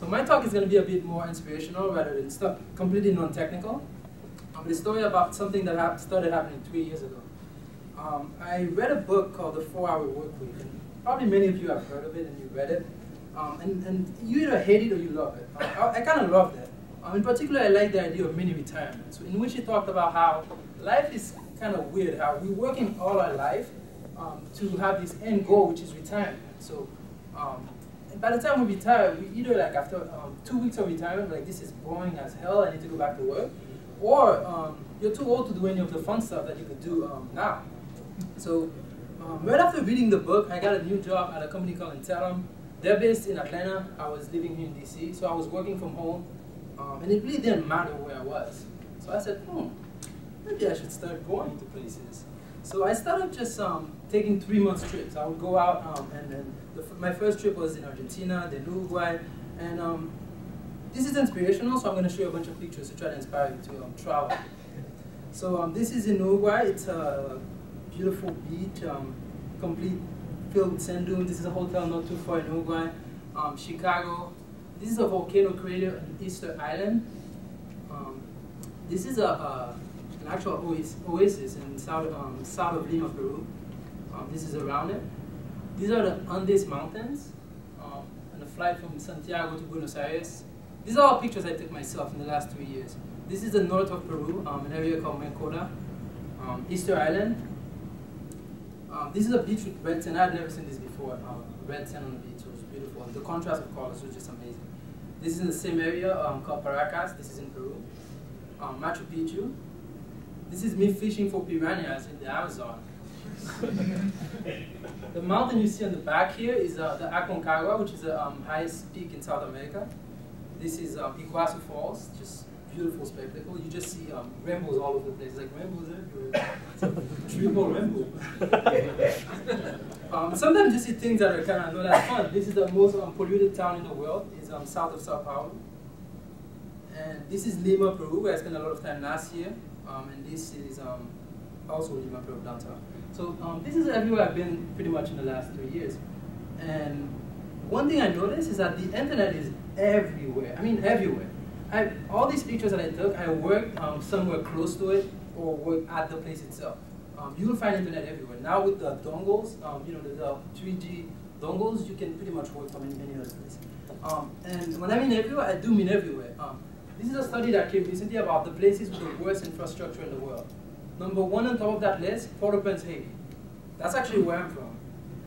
So my talk is going to be a bit more inspirational rather than stuff completely non-technical. It's a story about something that started happening 3 years ago. I read a book called The 4-Hour Workweek, and probably many of you have heard of it and you read it. And you either hate it or you love it. I kind of loved it. In particular, I like the idea of mini-retirement, so in which he talked about how life is kind of weird, how we're working all our life to have this end goal, which is retirement. So by the time we retire, we either like after 2 weeks of retirement, like this is boring as hell, I need to go back to work, or you're too old to do any of the fun stuff that you could do now. So right after reading the book, I got a new job at a company called Erlang. They're based in Atlanta. I was living here in DC, so I was working from home, and it really didn't matter where I was. So I said, maybe I should start going to places. So I started just taking 3-month trips. I would go out, and then my first trip was in Argentina, then Uruguay, and this is inspirational, so I'm going to show you a bunch of pictures to try to inspire you to travel. So this is in Uruguay. It's a beautiful beach, complete filled with sand dunes. This is a hotel not too far in Uruguay. Chicago. This is a volcano crater on Easter Island. This is an actual oasis in south of Lima, Peru. This is around it. These are the Andes Mountains, and a flight from Santiago to Buenos Aires. These are all pictures I took myself in the last 3 years. This is the north of Peru, an area called Mencota. Easter Island. This is a beach with red sand. I had never seen this before. Red sand on the beach, it was beautiful. The contrast of colors was just amazing. This is in the same area called Paracas. This is in Peru. Machu Picchu. This is me fishing for piranhas in the Amazon. The mountain you see on the back here is the Aconcagua, which is the highest peak in South America. This is Iguazu Falls, just beautiful spectacle. You just see rainbows all over the place, like rainbows everywhere. It's a triple rainbow. Sometimes you see things that are kind of not that fun. This is the most polluted town in the world. It's south of Sao Paulo. And this is Lima, Peru, where I spent a lot of time last year. And this is also Lima, Peru, downtown. So this is everywhere I've been pretty much in the last 3 years. And one thing I noticed is that the internet is everywhere. I mean, everywhere. All these pictures that I took, I worked somewhere close to it or worked at the place itself. You'll find internet everywhere. Now with the dongles, you know, the 3G dongles, you can pretty much work from any other place. And when I mean everywhere, I do mean everywhere. This is a study that came recently about the places with the worst infrastructure in the world. Number 1 on top of that list, Port-au-Prince, Haiti. That's actually where I'm from.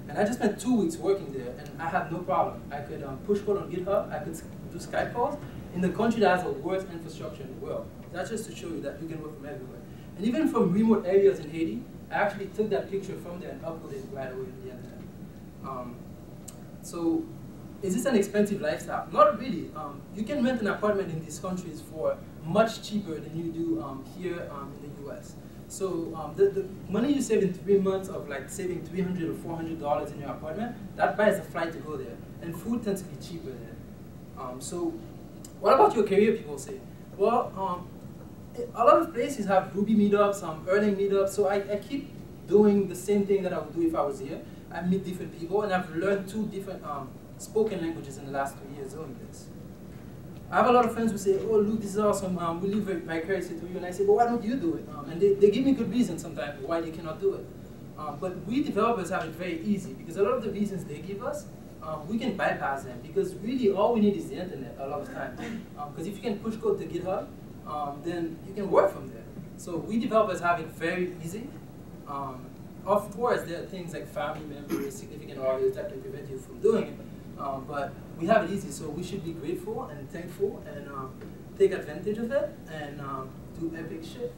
And I just spent 2 weeks working there, and I had no problem. I could push code on GitHub, I could do Skype calls, in the country that has the worst infrastructure in the world. That's just to show you that you can work from everywhere. And even from remote areas in Haiti, I actually took that picture from there and uploaded it right away on the internet. So, is this an expensive lifestyle? Not really. You can rent an apartment in these countries for much cheaper than you do here in the US. So the money you save in 3 months of like saving $300 or $400 in your apartment, that buys a flight to go there. And food tends to be cheaper there. So what about your career, people say? Well, a lot of places have Ruby meetups, Erlang meetups, so I keep doing the same thing that I would do if I was here. I meet different people, and I've learned 2 different spoken languages in the last 2 years doing this. I have a lot of friends who say, oh, Luke, this is awesome, we live vicariously through you, and I say, well, why don't you do it? And they give me good reasons sometimes why they cannot do it. But we developers have it very easy, because a lot of the reasons they give us, we can bypass them, because really all we need is the internet a lot of times. Because if you can push code to GitHub, then you can work from there. So we developers have it very easy. Of course, there are things like family members, significant others that can prevent you from doing it. But we have it easy, so we should be grateful and thankful and take advantage of it and do epic shit.